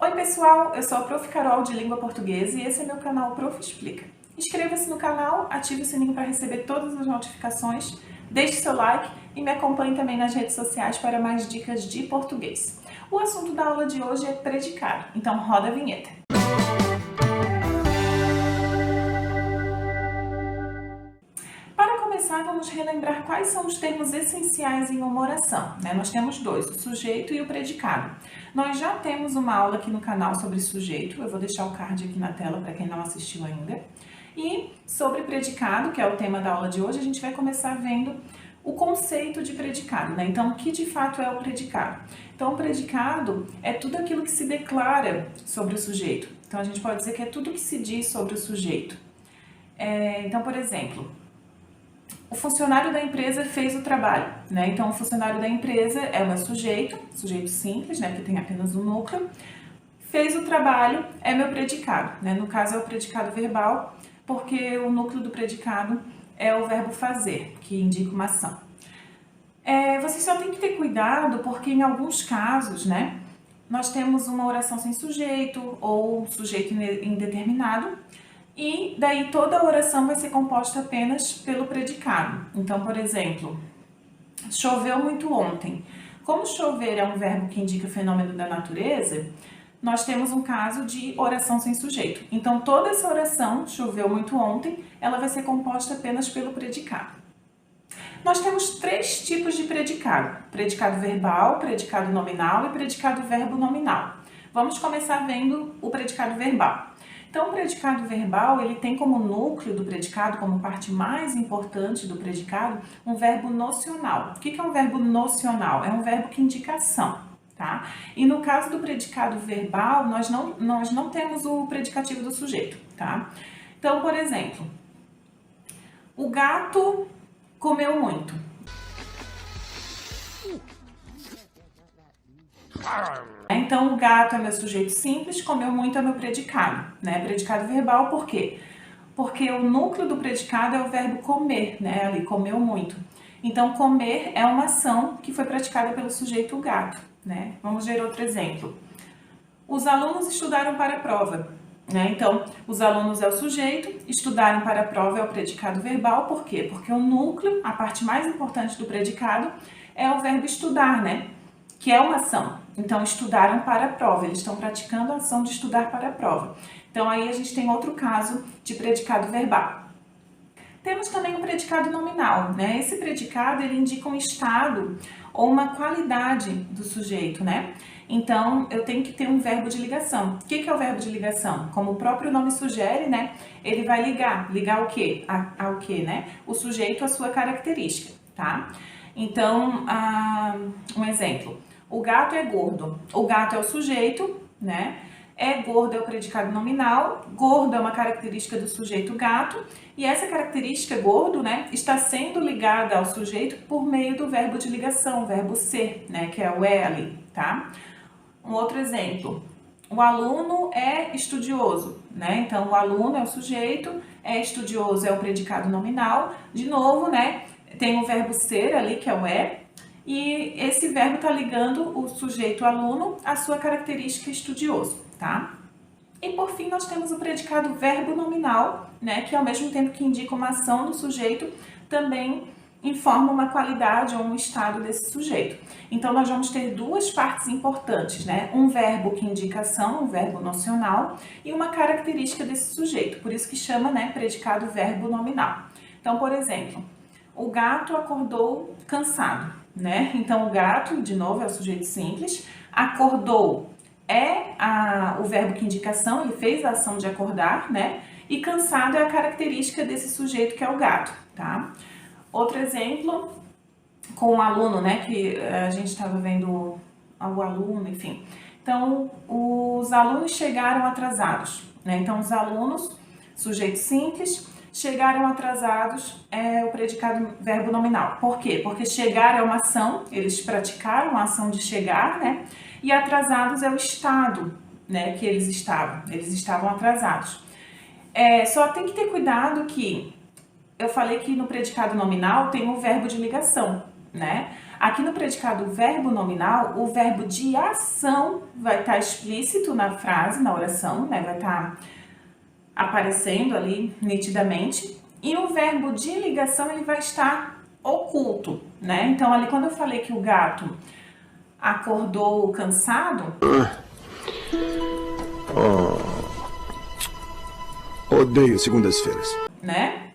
Oi pessoal, eu sou a Prof. Carol de Língua Portuguesa e esse é meu canal Prof. Explica. Inscreva-se no canal, ative o sininho para receber todas as notificações, deixe seu like e me acompanhe também nas redes sociais para mais dicas de português. O assunto da aula de hoje é predicado, então roda a vinheta. Para começar, vamos relembrar quais são os termos essenciais em uma oração. Nós temos dois, o sujeito e o predicado. Nós já temos uma aula aqui no canal sobre sujeito, eu vou deixar o card aqui na tela para quem não assistiu ainda. E sobre predicado, que é o tema da aula de hoje, a gente vai começar vendo o conceito de predicado, Então, o que de fato é o predicado? Então, o predicado é tudo aquilo que se declara sobre o sujeito. Então, a gente pode dizer que é tudo que se diz sobre o sujeito. Então, por exemplo, o funcionário da empresa fez o trabalho, Então, o funcionário da empresa é o meu sujeito simples, que tem apenas um núcleo. Fez o trabalho é meu predicado, No caso, é o predicado verbal, porque o núcleo do predicado é o verbo fazer, que indica uma ação. Você só tem que ter cuidado, porque em alguns casos, nós temos uma oração sem sujeito ou sujeito indeterminado, e daí toda a oração vai ser composta apenas pelo predicado. Então, por exemplo, choveu muito ontem. Como chover é um verbo que indica fenômeno da natureza, nós temos um caso de oração sem sujeito. Então, toda essa oração, choveu muito ontem, ela vai ser composta apenas pelo predicado. Nós temos três tipos de predicado: predicado verbal, predicado nominal e predicado verbo nominal. Vamos começar vendo o predicado verbal. Então, o predicado verbal, ele tem como núcleo do predicado, como parte mais importante do predicado, um verbo nocional. O que é um verbo nocional? É um verbo que indica ação, tá? E no caso do predicado verbal, nós não temos o predicativo do sujeito, tá? Então, por exemplo, o gato comeu muito. Então, o gato é meu sujeito simples, comeu muito é meu predicado, Predicado verbal, por quê? Porque o núcleo do predicado é o verbo comer, Ali, comeu muito. Então, comer é uma ação que foi praticada pelo sujeito gato, Vamos ver outro exemplo. Os alunos estudaram para a prova, Então, os alunos é o sujeito, estudaram para a prova é o predicado verbal, por quê? Porque o núcleo, a parte mais importante do predicado, é o verbo estudar, Que é uma ação. Então, estudaram para a prova, eles estão praticando a ação de estudar para a prova. Então, aí a gente tem outro caso de predicado verbal. Temos também o predicado nominal, Esse predicado, ele indica um estado ou uma qualidade do sujeito, Então, eu tenho que ter um verbo de ligação. O que é o verbo de ligação? Como o próprio nome sugere, Ele vai ligar. Ligar o quê? Ao quê, O sujeito à sua característica, tá? Então, um exemplo. O gato é gordo. O gato é o sujeito, É gordo é o predicado nominal. Gordo é uma característica do sujeito gato. E essa característica gordo, está sendo ligada ao sujeito por meio do verbo de ligação, o verbo ser, Que é o é ali, tá? Um outro exemplo. O aluno é estudioso, Então, o aluno é o sujeito, é estudioso é o predicado nominal. De novo, tem o verbo ser ali, que é o é. E esse verbo está ligando o sujeito aluno à sua característica estudioso, tá? E por fim, nós temos o predicado verbo nominal, Que ao mesmo tempo que indica uma ação do sujeito, também informa uma qualidade ou um estado desse sujeito. Então, nós vamos ter duas partes importantes, Um verbo que indica ação, um verbo nocional, e uma característica desse sujeito, por isso que chama, predicado verbo nominal. Então, por exemplo, o gato acordou cansado, Então, o gato, de novo, é o sujeito simples. Acordou é o verbo que indica ação, ele fez a ação de acordar, E cansado é a característica desse sujeito que é o gato, tá? Outro exemplo, com o aluno, Que a gente estava vendo o aluno, enfim. Então, os alunos chegaram atrasados, Então, os alunos, sujeito simples, chegaram atrasados é o predicado verbo nominal. Por quê? Porque chegar é uma ação, eles praticaram a ação de chegar, E atrasados é o estado, que eles estavam atrasados. Só tem que ter cuidado que eu falei que no predicado nominal tem o verbo de ligação, Aqui no predicado verbo nominal, o verbo de ação vai estar explícito na frase, na oração, né? Vai estar aparecendo ali nitidamente. E o verbo de ligação, ele vai estar oculto, né? Então, ali quando eu falei que o gato acordou cansado... Odeio segundas-feiras. Né?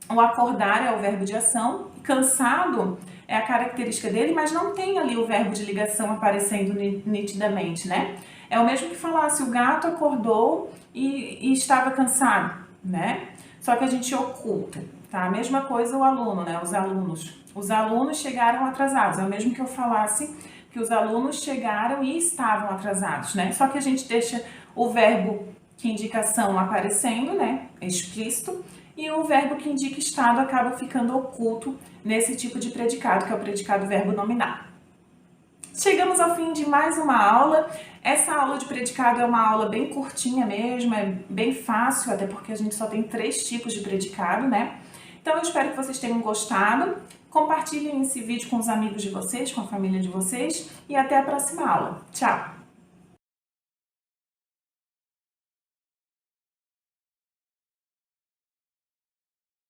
O acordar é o verbo de ação, cansado é a característica dele, mas não tem ali o verbo de ligação aparecendo nitidamente, né? É o mesmo que falasse o gato acordou e estava cansado, né? Só que a gente oculta, tá? A mesma coisa o aluno, né? Os alunos. Os alunos chegaram atrasados. É o mesmo que eu falasse que os alunos chegaram e estavam atrasados, né? Só que a gente deixa o verbo que indica ação aparecendo, né? Explícito. E o verbo que indica estado acaba ficando oculto nesse tipo de predicado, que é o predicado verbo nominal. Chegamos ao fim de mais uma aula. Essa aula de predicado é uma aula bem curtinha mesmo, é bem fácil, até porque a gente só tem 3 tipos de predicado, né? Então eu espero que vocês tenham gostado. Compartilhem esse vídeo com os amigos de vocês, com a família de vocês e até a próxima aula. Tchau!